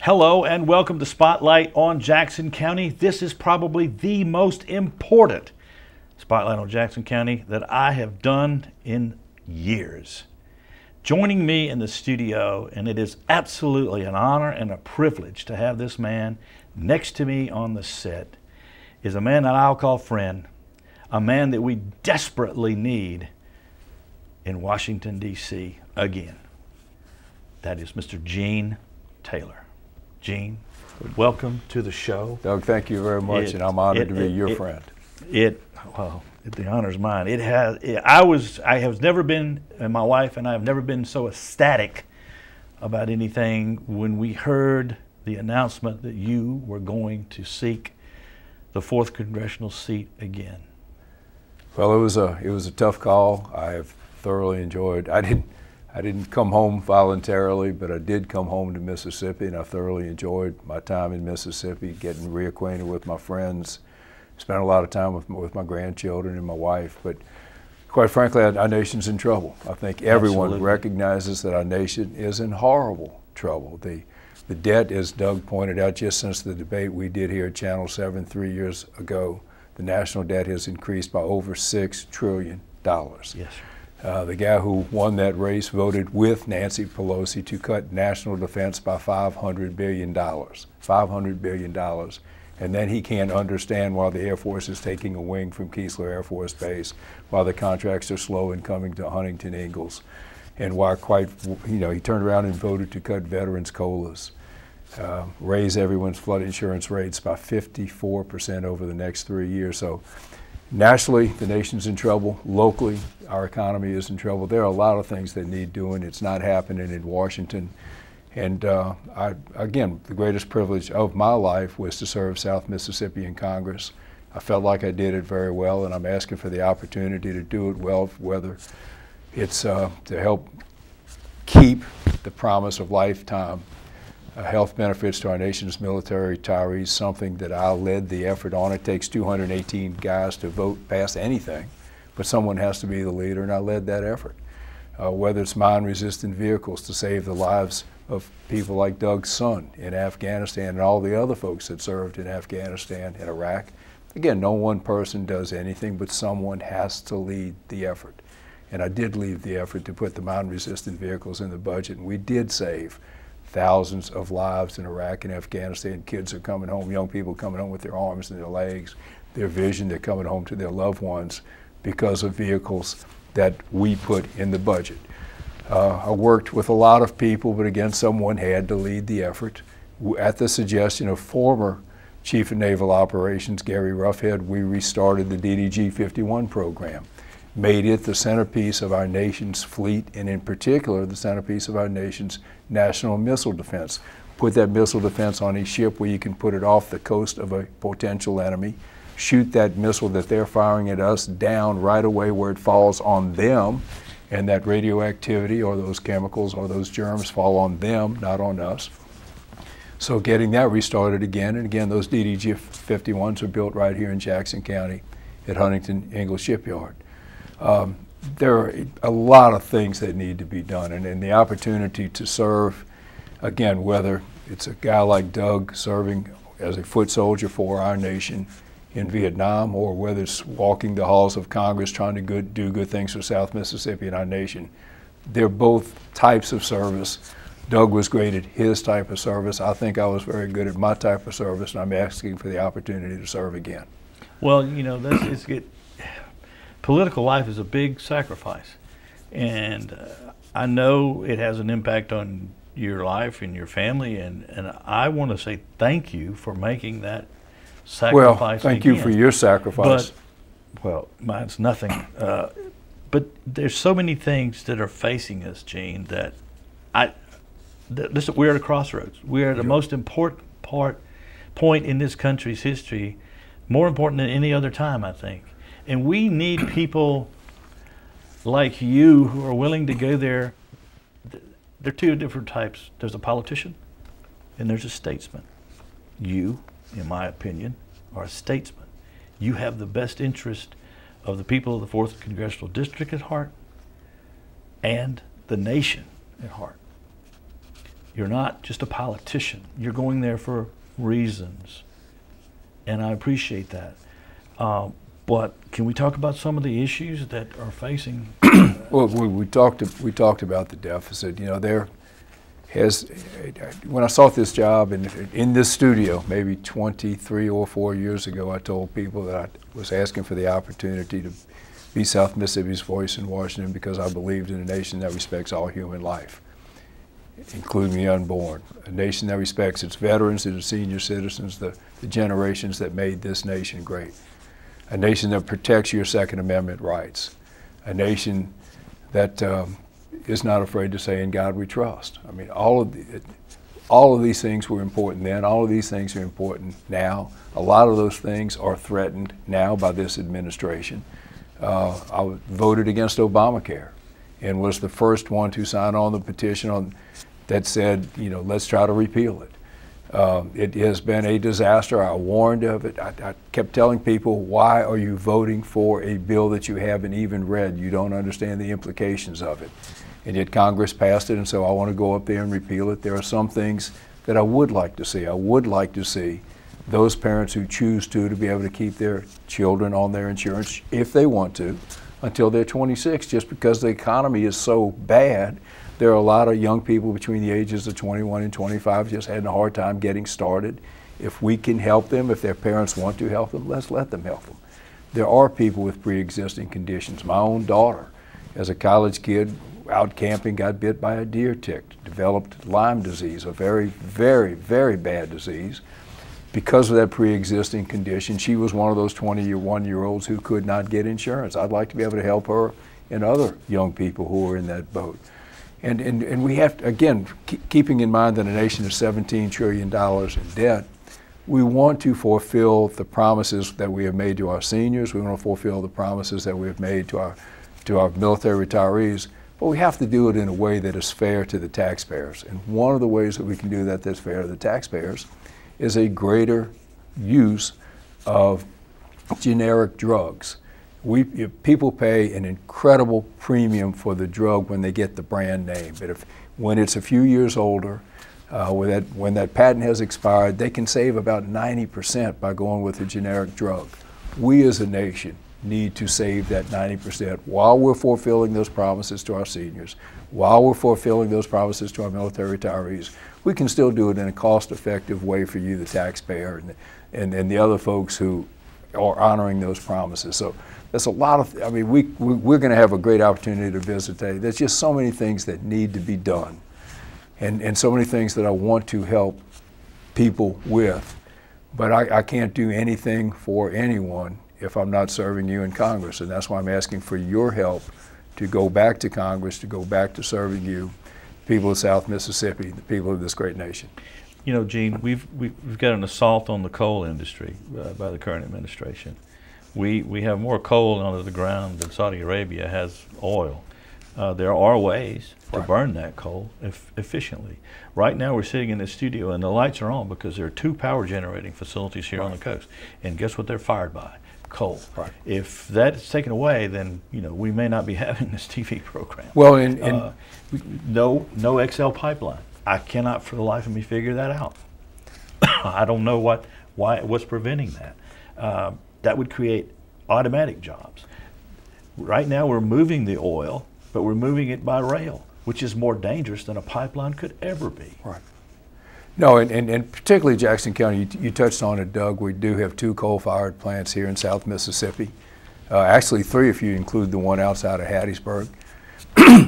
Hello and welcome to Spotlight on Jackson County. This is probably the most important Spotlight on Jackson County that I have done in years. Joining me in the studio, and it is absolutely an honor and a privilege to have this man next to me on the set, is a man that I'll call friend, a man that we desperately need in Washington, D.C. again. That is Mr. Gene Taylor. Gene, welcome to the show. Doug, thank you very much, and I'm honored to be your friend. Well, the honor's mine. I have never been, and my wife and I have never been so ecstatic about anything when we heard the announcement that you were going to seek the 4th congressional seat again. Well, it was a tough call. I have thoroughly enjoyed. I didn't come home voluntarily, but I did come home to Mississippi, and I thoroughly enjoyed my time in Mississippi, getting reacquainted with my friends, spent a lot of time with my grandchildren and my wife. But quite frankly, our nation's in trouble. I think everyone recognizes that our nation is in horrible trouble. The debt, as Doug pointed out, just since the debate we did here at Channel 7 3 years ago, the national debt has increased by over $6 trillion. Yes, sir. The guy who won that race voted with Nancy Pelosi to cut national defense by $500 billion. $500 billion. And then he can't understand why the Air Force is taking a wing from Keesler Air Force Base, why the contracts are slow in coming to Huntington Ingalls, and why he turned around and voted to cut veterans' COLAs, raise everyone's flood insurance rates by 54% over the next 3 years. So nationally, the nation's in trouble. Locally, our economy is in trouble. There are a lot of things that need doing. It's not happening in Washington. And again, the greatest privilege of my life was to serve South Mississippi in Congress. I felt like I did it very well, and I'm asking for the opportunity to do it well, whether it's to help keep the promise of lifetime health benefits to our nation's military retirees, something that I led the effort on. It takes 218 guys to vote past anything, but someone has to be the leader, and I led that effort. Whether it's mine-resistant vehicles to save the lives of people like Doug's son in Afghanistan and all the other folks that served in Afghanistan and Iraq. Again, no one person does anything, but someone has to lead the effort. And I did lead the effort to put the mine-resistant vehicles in the budget, and we did save thousands of lives in Iraq and Afghanistan. Kids are coming home, young people coming home with their arms and their legs, their vision, they're coming home to their loved ones because of vehicles that we put in the budget. I worked with a lot of people, but again, someone had to lead the effort. At the suggestion of former Chief of Naval Operations, Gary Roughead, we restarted the DDG-51 program, made it the centerpiece of our nation's fleet, and in particular, the centerpiece of our nation's national missile defense. Put that missile defense on a ship where you can put it off the coast of a potential enemy, shoot that missile that they're firing at us down right away where it falls on them, and that radioactivity or those chemicals or those germs fall on them, not on us. So getting that restarted again, and again, those DDG-51s are built right here in Jackson County at Huntington Ingalls Shipyard. There are a lot of things that need to be done, and the opportunity to serve, again, whether it's a guy like Doug serving as a foot soldier for our nation in Vietnam, or whether it's walking the halls of Congress trying to do good things for South Mississippi and our nation. They're both types of service. Doug was great at his type of service. I think I was very good at my type of service, and I'm asking for the opportunity to serve again. Well, political life is a big sacrifice, and I know it has an impact on your life and your family, and I want to say thank you for making that sacrifice. Well, thank you for your sacrifice. Well, mine's nothing. But there's so many things that are facing us, Gene, that listen, we're at a crossroads. We're at the most important point in this country's history, more important than any other time, I think. And we need people like you who are willing to go there. There are two different types. There's a politician and there's a statesman. You, in my opinion, are a statesman. You have the best interest of the people of the 4th Congressional District at heart and the nation at heart. You're not just a politician. You're going there for reasons, and I appreciate that. But can we talk about some of the issues that are facing? Well, we talked about the deficit. You know, there has, when I sought this job in this studio, maybe 23 or 4 years ago, I told people that I was asking for the opportunity to be South Mississippi's voice in Washington because I believed in a nation that respects all human life, including the unborn, a nation that respects its veterans and its senior citizens, the generations that made this nation great, a nation that protects your Second Amendment rights, a nation that is not afraid to say, "In God we trust." I mean, all of these things were important then. All of these things are important now. A lot of those things are threatened now by this administration. I voted against Obamacare and was the first one to sign on the petition that said, you know, let's try to repeal it. It has been a disaster. I warned of it. I kept telling people, why are you voting for a bill that you haven't even read? You don't understand the implications of it. And yet Congress passed it, and so I want to go up there and repeal it. There are some things that I would like to see. I would like to see those parents who choose to be able to keep their children on their insurance, if they want to, until they're 26. Just because the economy is so bad, there are a lot of young people between the ages of 21 and 25 just having a hard time getting started. If we can help them, if their parents want to help them, let's let them help them. There are people with pre-existing conditions. My own daughter, as a college kid, out camping, got bit by a deer tick, developed Lyme disease, a very, very, very bad disease. Because of that pre-existing condition, she was one of those 21-year-olds who could not get insurance. I'd like to be able to help her and other young people who are in that boat. And we have to, again, keeping in mind that a nation is $17 trillion in debt, we want to fulfill the promises that we have made to our seniors. We want to fulfill the promises that we have made to our military retirees. But we have to do it in a way that is fair to the taxpayers. And one of the ways that we can do that that's fair to the taxpayers is a greater use of generic drugs. People pay an incredible premium for the drug when they get the brand name. But when it's a few years older, when that patent has expired, they can save about 90% by going with a generic drug. We as a nation need to save that 90% while we're fulfilling those promises to our seniors, while we're fulfilling those promises to our military retirees. We can still do it in a cost-effective way for you, the taxpayer, and the other folks who are honoring those promises. So there's a lot of, I mean, we're going to have a great opportunity to visit today. There's just so many things that need to be done, and so many things that I want to help people with, but I can't do anything for anyone if I'm not serving you in Congress, and that's why I'm asking for your help to go back to Congress, to go back to serving you, people of South Mississippi, the people of this great nation. You know, Gene, we've got an assault on the coal industry by the current administration. We have more coal under the ground than Saudi Arabia has oil. There are ways to burn that coal efficiently. Right now we're sitting in this studio and the lights are on because there are 2 power generating facilities here on the coast. And guess what they're fired by? Coal. Right. If that's taken away, then we may not be having this TV program. Well, no XL pipeline. I cannot for the life of me figure that out. I don't know what's preventing that. That would create automatic jobs. Right now we're moving the oil, but we're moving it by rail, which is more dangerous than a pipeline could ever be. Right. No, and particularly Jackson County, you touched on it, Doug. We do have 2 coal-fired plants here in South Mississippi. Actually 3 if you include the one outside of Hattiesburg.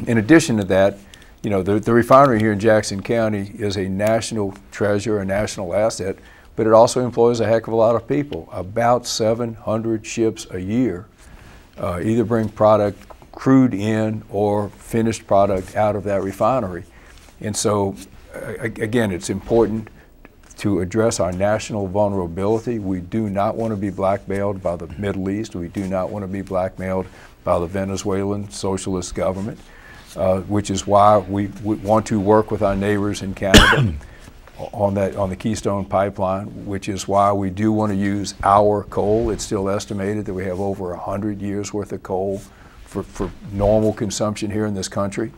In addition to that, the refinery here in Jackson County is a national treasure, a national asset, but it also employs a heck of a lot of people. About 700 ships a year either bring product, crude in, or finished product out of that refinery. And so, again, it's important to address our national vulnerability. We do not want to be blackmailed by the Middle East. We do not want to be blackmailed by the Venezuelan socialist government, which is why we want to work with our neighbors in Canada on the Keystone Pipeline, which is why we do want to use our coal. It's still estimated that we have over 100 years worth of coal for normal consumption here in this country.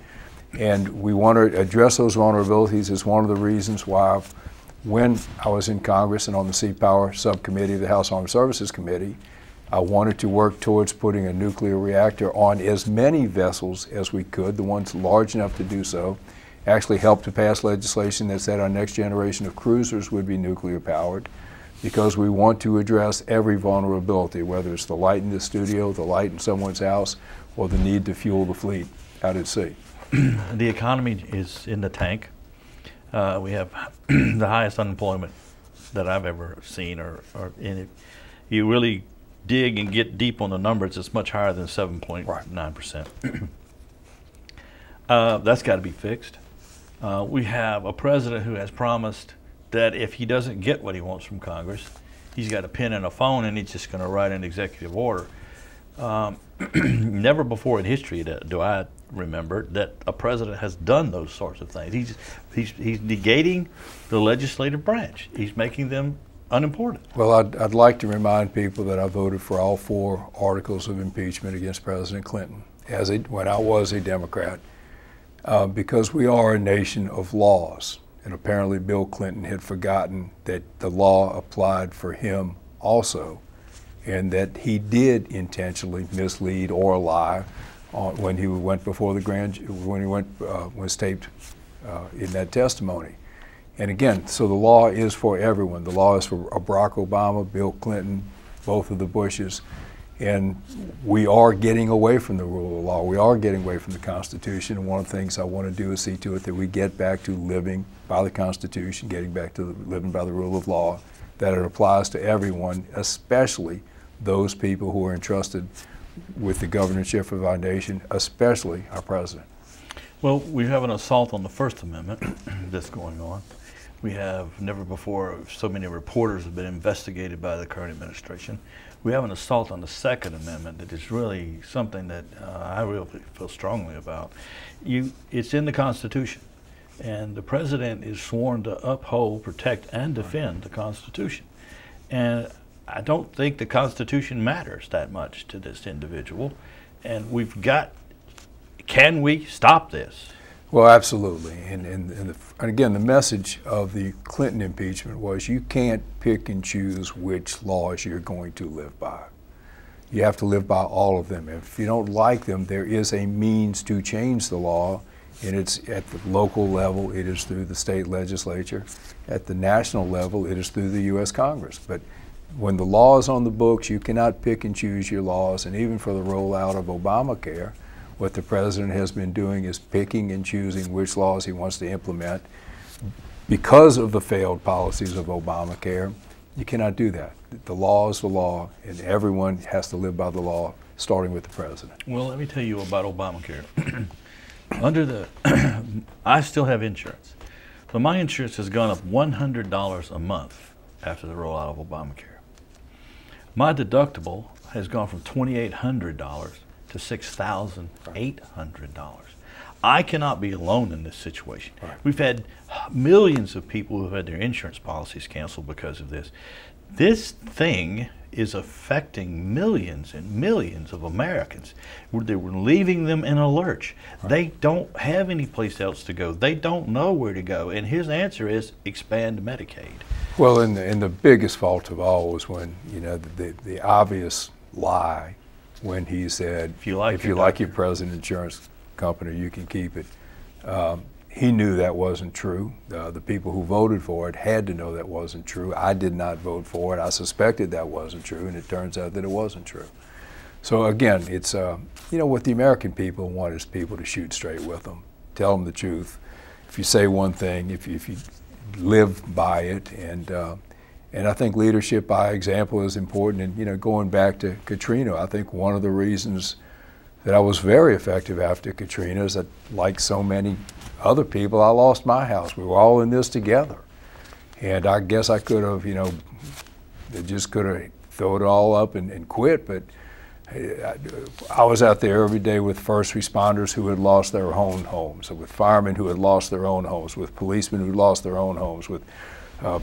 And we want to address those vulnerabilities. Is one of the reasons why when I was in Congress and on the Sea Power Subcommittee of the House Armed Services Committee, I wanted to work towards putting a nuclear reactor on as many vessels as we could, the ones large enough to do so. Actually helped to pass legislation that said our next generation of cruisers would be nuclear powered, because we want to address every vulnerability, whether it's the light in the studio, the light in someone's house, or the need to fuel the fleet out at sea. The economy is in the tank. We have the highest unemployment that I've ever seen, or in it. You really dig and get deep on the numbers, it's much higher than 7.9%. That's got to be fixed. We have a president who has promised that if he doesn't get what he wants from Congress, he's got a pen and a phone and he's just going to write an executive order. Never before in history do I remember that a president has done those sorts of things. He's negating the legislative branch. He's making them unimportant. Well, I'd like to remind people that I voted for all 4 articles of impeachment against President Clinton when I was a Democrat, because we are a nation of laws. And apparently Bill Clinton had forgotten that the law applied for him also, and that he did intentionally mislead or lie when he went before the was taped in that testimony. And again, so the law is for everyone. The law is for Barack Obama, Bill Clinton, both of the Bushes. And we are getting away from the rule of law. We are getting away from the Constitution. And one of the things I want to do is see to it that we get back to living by the Constitution, getting back to living by the rule of law, that it applies to everyone, especially those people who are entrusted with the governorship of our nation, especially our president. Well, we have an assault on the First Amendment that's going on. We have never before so many reporters have been investigated by the current administration. We have an assault on the Second Amendment that is really something that I really feel strongly about. It's in the Constitution, and the president is sworn to uphold, protect, and defend the Constitution. And I don't think the Constitution matters that much to this individual. And can we stop this? Well, absolutely. And again, the message of the Clinton impeachment was you can't pick and choose which laws you're going to live by. You have to live by all of them. If you don't like them, there is a means to change the law, and it's at the local level, it is through the state legislature. At the national level, it is through the U.S. Congress. But when the law is on the books, you cannot pick and choose your laws. And even for the rollout of Obamacare, what the president has been doing is picking and choosing which laws he wants to implement. Because of the failed policies of Obamacare, you cannot do that. The law is the law, and everyone has to live by the law, starting with the president. Well, let me tell you about Obamacare. I still have insurance. So my insurance has gone up $100 a month after the rollout of Obamacare. My deductible has gone from $2,800 to $6,800. I cannot be alone in this situation. Right. We've had millions of people who have had their insurance policies canceled because of this. This thing is affecting millions and millions of Americans. They were leaving them in a lurch. Right. They don't have any place else to go. They don't know where to go. And his answer is expand Medicaid. Well, and the biggest fault of all was when, the obvious lie when he said, if you like your present insurance company, you can keep it. He knew that wasn't true. The people who voted for it had to know that wasn't true. I did not vote for it. I suspected that wasn't true, and it turns out that it wasn't true. So again, it's, what the American people want is people to shoot straight with them, tell them the truth. If you say one thing, if you live by it, and I think leadership by example is important. And going back to Katrina, I think one of the reasons that I was very effective after Katrina is that, like so many other people, I lost my house. We were all in this together, and I guess I could have, just could have thrown it all up and quit. But I was out there every day with first responders who had lost their own homes, with firemen who had lost their own homes, with policemen who lost their own homes, with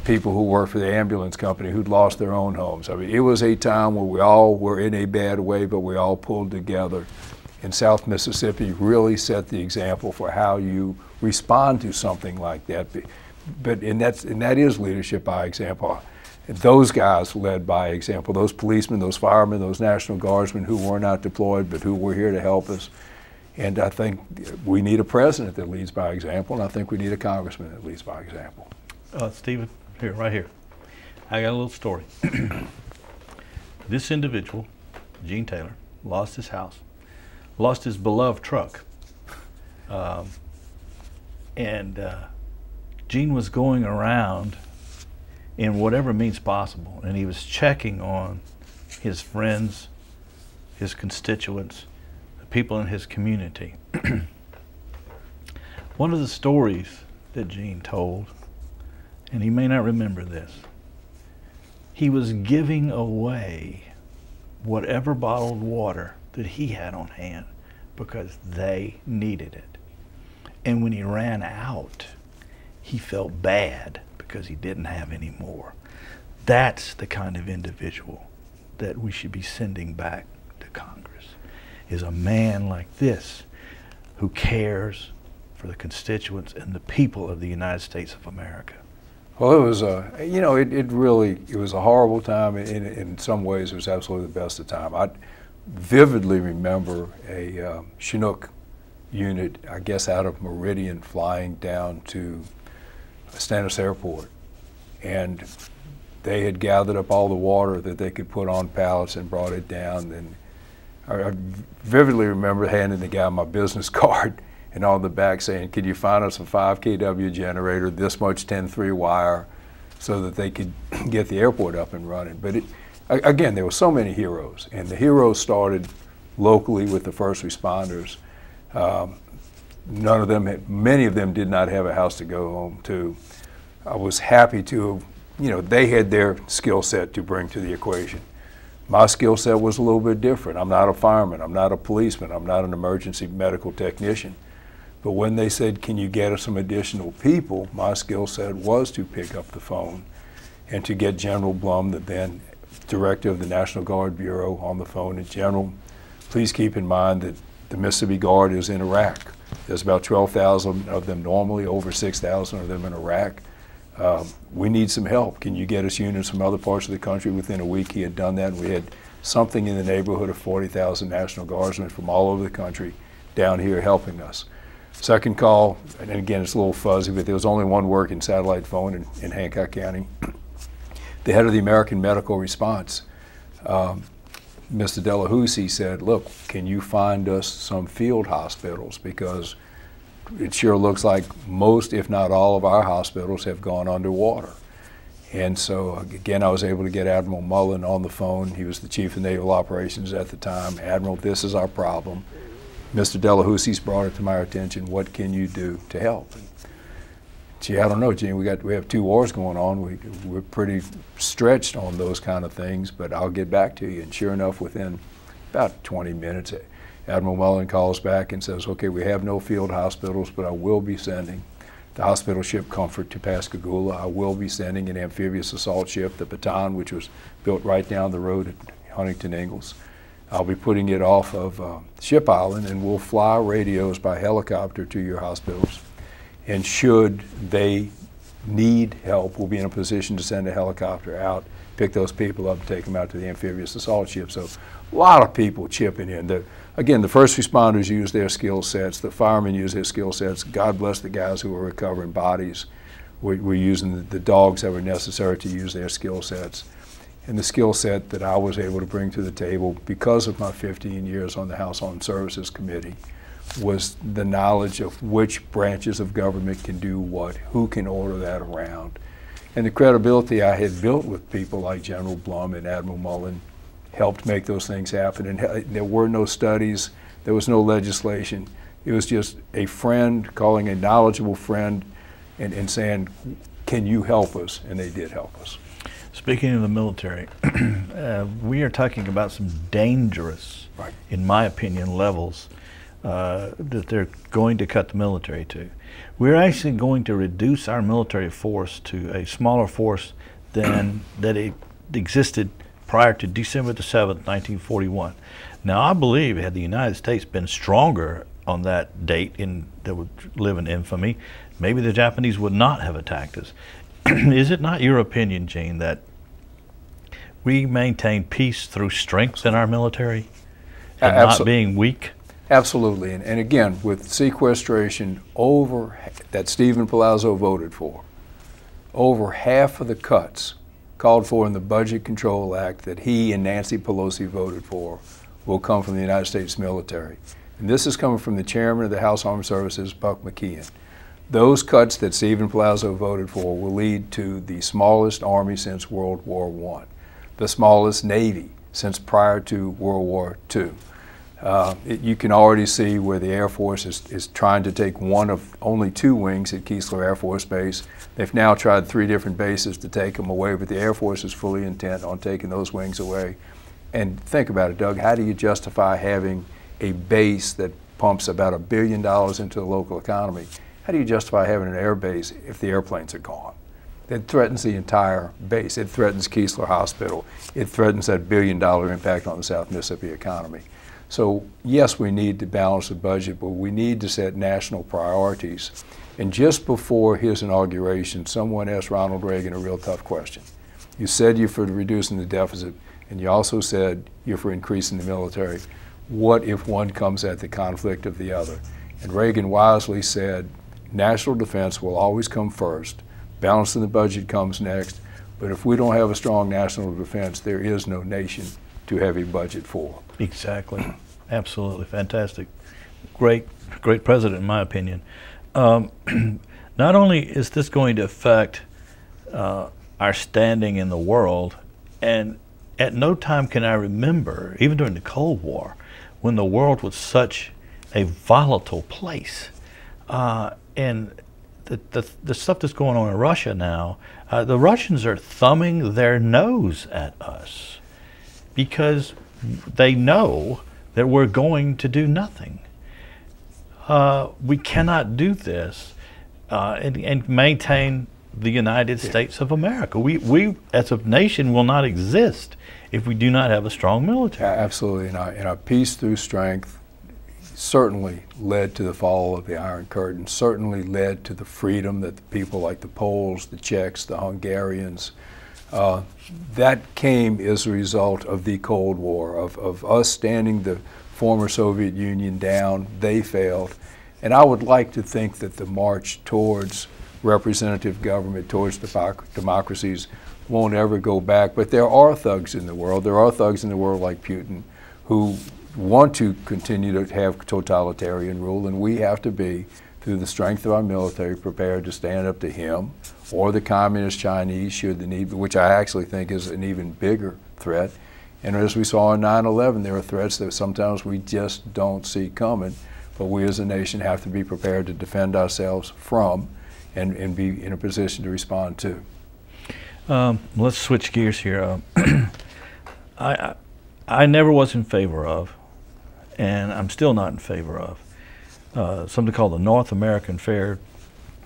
people who worked for the ambulance company who'd lost their own homes. I mean, it was a time where we all were in a bad way, but we all pulled together in South Mississippi really set the example for how you respond to something like that. And that is leadership by example. Those guys led by example, those policemen, those firemen, those National Guardsmen who were not deployed but who were here to help us. And I think we need a president that leads by example, and I think we need a congressman that leads by example. Stephen, here, right here. I got a little story. This individual, Gene Taylor, lost his house, lost his beloved truck. Gene was going around in whatever means possible, and he was checking on his friends, his constituents, the people in his community. One of the stories that Gene told, and he may not remember this, he was giving away whatever bottled water that he had on hand because they needed it. And when he ran out, he felt bad because he didn't have any more. That's the kind of individual that we should be sending back to Congress, is a man like this who cares for the constituents and the people of the United States of America. Well, it was it was a horrible time. In some ways, it was absolutely the best of time. I vividly remember a Chinook unit, I guess out of Meridian, flying down to Stennis Airport, and they had gathered up all the water that they could put on pallets and brought it down. And I vividly remember handing the guy my business card and on the back saying, "Could you find us a 5 kW generator, this much 10-3 wire, so that they could get the airport up and running?" But again, there were so many heroes, and the heroes started locally with the first responders. Many of them did not have a house to go home to. I was happy to, they had their skill set to bring to the equation. My skill set was a little bit different. I'm not a fireman, I'm not a policeman, I'm not an emergency medical technician. But when they said, "Can you get us some additional people?" my skill set was to pick up the phone and to get General Blum, the then director of the National Guard Bureau, on the phone. And General, please keep in mind that the Mississippi Guard is in Iraq. There's about 12,000 of them normally, over 6,000 of them in Iraq. We need some help. Can you get us units from other parts of the country? Within a week he had done that, and we had something in the neighborhood of 40,000 National Guardsmen from all over the country down here helping us. Second call, and again it's a little fuzzy, but there was only one working satellite phone in Hancock County. The head of the American Medical Response, Mr. Delahousie, said, "Look, can you find us some field hospitals? Because it sure looks like most, if not all, of our hospitals have gone underwater." And so again, I was able to get Admiral Mullen on the phone. He was the Chief of Naval Operations at the time. "Admiral, this is our problem. Mr. Delahousie's brought it to my attention. What can you do to help?" And, gee, I don't know, Gene. We have 2 wars going on. We're pretty stretched on those kind of things, but I'll get back to you. And sure enough, within about 20 minutes, Admiral Mullen calls back and says, "Okay, we have no field hospitals, but I will be sending the hospital ship Comfort to Pascagoula. I will be sending an amphibious assault ship, the Baton, which was built right down the road at Huntington Ingalls. I'll be putting it off of Ship Island, and we'll fly radios by helicopter to your hospitals. And should they need help, we'll be in a position to send a helicopter out, pick those people up, and take them out to the amphibious assault ship." So a lot of people chipping in. Again, the first responders use their skill sets. The firemen use their skill sets. God bless the guys who were recovering bodies. We're using the dogs that were necessary to use their skill sets. And the skill set that I was able to bring to the table because of my 15 years on the House Armed Services Committee was the knowledge of which branches of government can do what, who can order that around. And the credibility I had built with people like General Blum and Admiral Mullen helped make those things happen. And there were no studies, there was no legislation. It was just a friend calling a knowledgeable friend and saying, "Can you help us?" And they did help us. Speaking of the military, we are talking about some dangerous, Right. in my opinion, levels that they're going to cut the military to. We're actually going to reduce our military force to a smaller force than that it existed prior to December the 7th, 1941. Now, I believe had the United States been stronger on that date, that would live in infamy, maybe the Japanese would not have attacked us. Is it not your opinion, Gene, that we maintain peace through strength in our military and not being weak? Absolutely. And again, with sequestration that Stephen Palazzo voted for, over half of the cuts called for in the Budget Control Act that he and Nancy Pelosi voted for will come from the United States military. And this is coming from the chairman of the House Armed Services, Buck McKeon. Those cuts that Stephen Palazzo voted for will lead to the smallest Army since World War I, the smallest Navy since prior to World War II. You can already see where the Air Force is trying to take one of only 2 wings at Keesler Air Force Base. They've now tried 3 different bases to take them away, but the Air Force is fully intent on taking those wings away. And think about it, Doug, how do you justify having a base that pumps about $1 billion into the local economy? How do you justify having an air base if the airplanes are gone? It threatens the entire base. It threatens Keesler Hospital. It threatens that $1 billion impact on the South Mississippi economy. So yes, we need to balance the budget, but we need to set national priorities. And just before his inauguration, someone asked Ronald Reagan a real tough question. You said you're for reducing the deficit, and you also said you're for increasing the military. What if one comes at the conflict of the other? And Reagan wisely said, national defense will always come first. Balancing the budget comes next. But if we don't have a strong national defense, there is no nation to have a budget for. Exactly. Absolutely. Fantastic. Great president, in my opinion. Not only is this going to affect our standing in the world, and at no time can I remember, even during the Cold War, when the world was such a volatile place. And the stuff that's going on in Russia now, the Russians are thumbing their nose at us because they know that we're going to do nothing. We cannot do this and maintain the United States of America. We as a nation will not exist if we do not have a strong military. Absolutely, and our peace through strength certainly led to the fall of the Iron Curtain, certainly led to the freedom that the people like the Poles, the Czechs, the Hungarians, that came as a result of the Cold War, of us standing the former Soviet Union down. They failed. And I would like to think that the march towards representative government, towards democracies, won't ever go back. But there are thugs in the world. There are thugs in the world like Putin who want to continue to have totalitarian rule, and we have to be, through the strength of our military, prepared to stand up to him or the communist Chinese should the need, which I actually think is an even bigger threat. And as we saw in 9/11, there are threats that sometimes we just don't see coming, but we as a nation have to be prepared to defend ourselves from and be in a position to respond to. Let's switch gears here. I never was in favor of, and I'm still not in favor of, something called the North American Free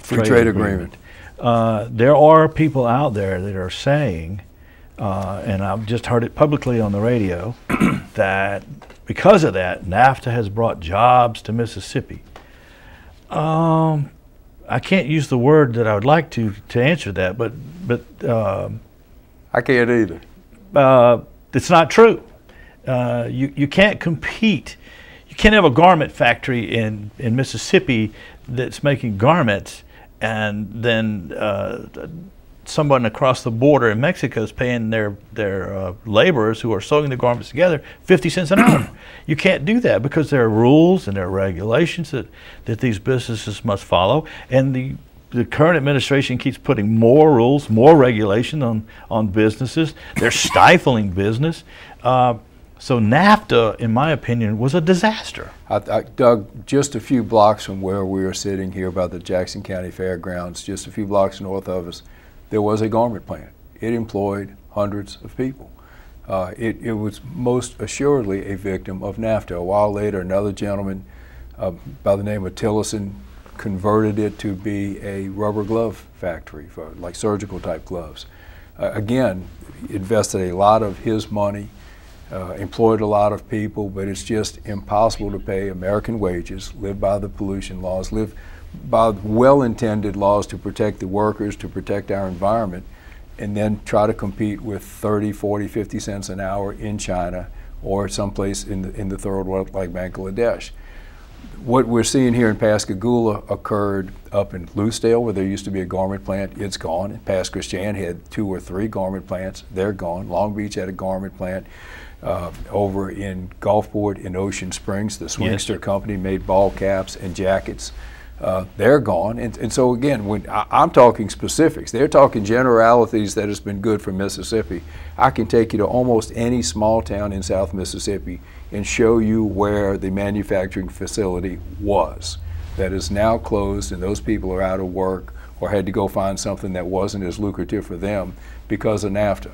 Trade Agreement. There are people out there that are saying, and I've just heard it publicly on the radio, that because of that, NAFTA has brought jobs to Mississippi. I can't use the word that I would like to answer that, but I can't either. It's not true. You can't compete. You can't have a garment factory in Mississippi that's making garments, and then someone across the border in Mexico is paying their laborers who are sewing the garments together 50 cents an hour. You can't do that because there are rules and there are regulations that these businesses must follow, and the current administration keeps putting more rules, more regulation on businesses. They're stifling business. So NAFTA, in my opinion, was a disaster. Doug, just a few blocks from where we are sitting here about the Jackson County Fairgrounds, just a few blocks north of us, there was a garment plant. It employed hundreds of people. It was most assuredly a victim of NAFTA. A while later, another gentleman by the name of Tillison converted it to be a rubber glove factory for like surgical type gloves. again, invested a lot of his money, employed a lot of people, but it's just impossible to pay American wages, live by the pollution laws, live by well-intended laws to protect the workers, to protect our environment, and then try to compete with 30, 40, 50 cents an hour in China or someplace in the third world like Bangladesh. What we're seeing here in Pascagoula occurred up in Lucedale, where there used to be a garment plant. It's gone. And Pass Christian had 2 or 3 garment plants. They're gone. Long Beach had a garment plant. Over in Gulfport in Ocean Springs, the Swingster company made ball caps and jackets. They're gone. And so again, when I'm talking specifics, they're talking generalities that has been good for Mississippi. I can take you to almost any small town in South Mississippi and show you where the manufacturing facility was that is now closed, and those people are out of work or had to go find something that wasn't as lucrative for them because of NAFTA.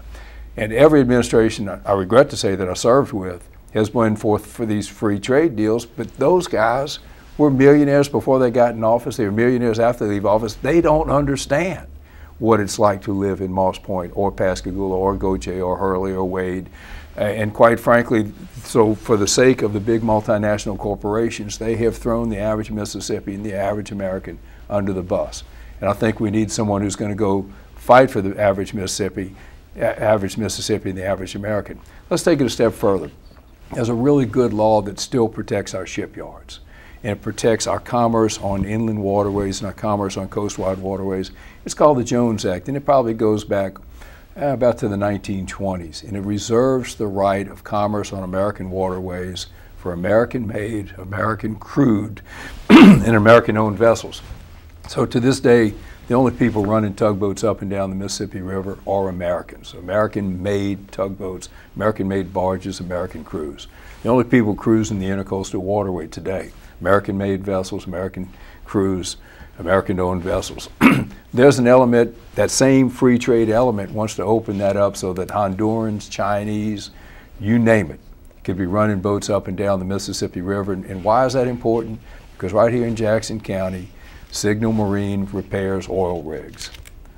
And every administration, I regret to say, that I served with has been forth for these free trade deals, but those guys were millionaires before they got in office. They were millionaires after they leave office. They don't understand what it's like to live in Moss Point or Pascagoula or Gautier or Hurley or Wade. And quite frankly, so for the sake of the big multinational corporations, they have thrown the average Mississippian, the average American, under the bus. And I think we need someone who's going to go fight for the average Mississippi and the average American. Let's take it a step further. There's a really good law that still protects our shipyards, and it protects our commerce on inland waterways and our commerce on coastwide waterways. It's called the Jones Act, and it probably goes back about to the 1920s, and it reserves the right of commerce on American waterways for American-made, American-crewed, and American-owned vessels. So to this day, the only people running tugboats up and down the Mississippi River are Americans. American-made tugboats, American-made barges, American crews. The only people cruising the intercoastal waterway today, American-made vessels, American crews, American-owned vessels. There's an element, that same free trade element wants to open that up so that Hondurans, Chinese, you name it, could be running boats up and down the Mississippi River. And why is that important? Because right here in Jackson County, Signal Marine repairs oil rigs.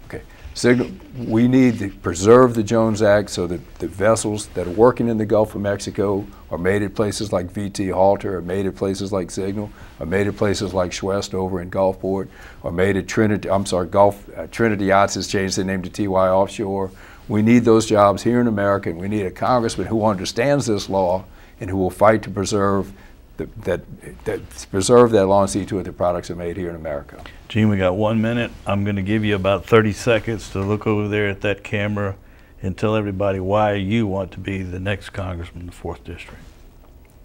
Okay, we need to preserve the Jones Act so that the vessels that are working in the Gulf of Mexico are made at places like VT Halter, are made at places like Signal, are made at places like Schwest over in Gulfport, are made at Trinity, Trinity Yachts has changed their name to TY Offshore. We need those jobs here in America, and we need a congressman who understands this law and who will fight to preserve that law and see to it that products are made here in America. Gene, we got 1 minute. I'm going to give you about 30 seconds to look over there at that camera and tell everybody why you want to be the next congressman in the 4th District.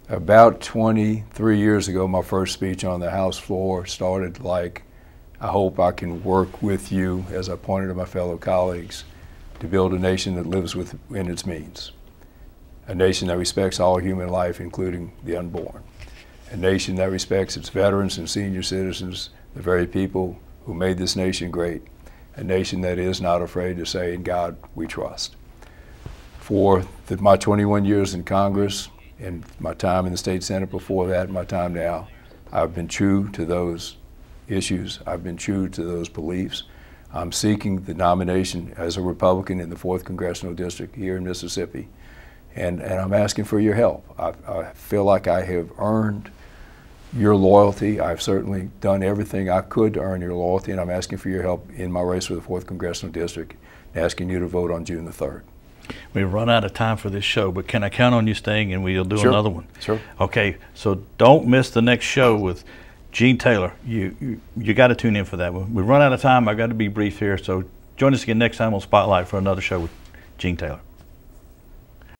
About 23 years ago, my first speech on the House floor started like, I hope I can work with you, as I pointed to my fellow colleagues, to build a nation that lives within its means. A nation that respects all human life, including the unborn. A nation that respects its veterans and senior citizens, the very people who made this nation great. A nation that is not afraid to say, in God we trust. For my 21 years in Congress and my time in the State Senate before that, and my time now, I've been true to those issues. I've been true to those beliefs. I'm seeking the nomination as a Republican in the 4th Congressional District here in Mississippi. And I'm asking for your help. I feel like I have earned your loyalty. I've certainly done everything I could to earn your loyalty, and I'm asking for your help in my race for the 4th Congressional District, asking you to vote on June the 3rd. We've run out of time for this show, but can I count on you staying and we'll do another one? Sure. Okay, so don't miss the next show with Gene Taylor. You got to tune in for that one. We've run out of time. I've got to be brief here, so join us again next time on Spotlight for another show with Gene Taylor.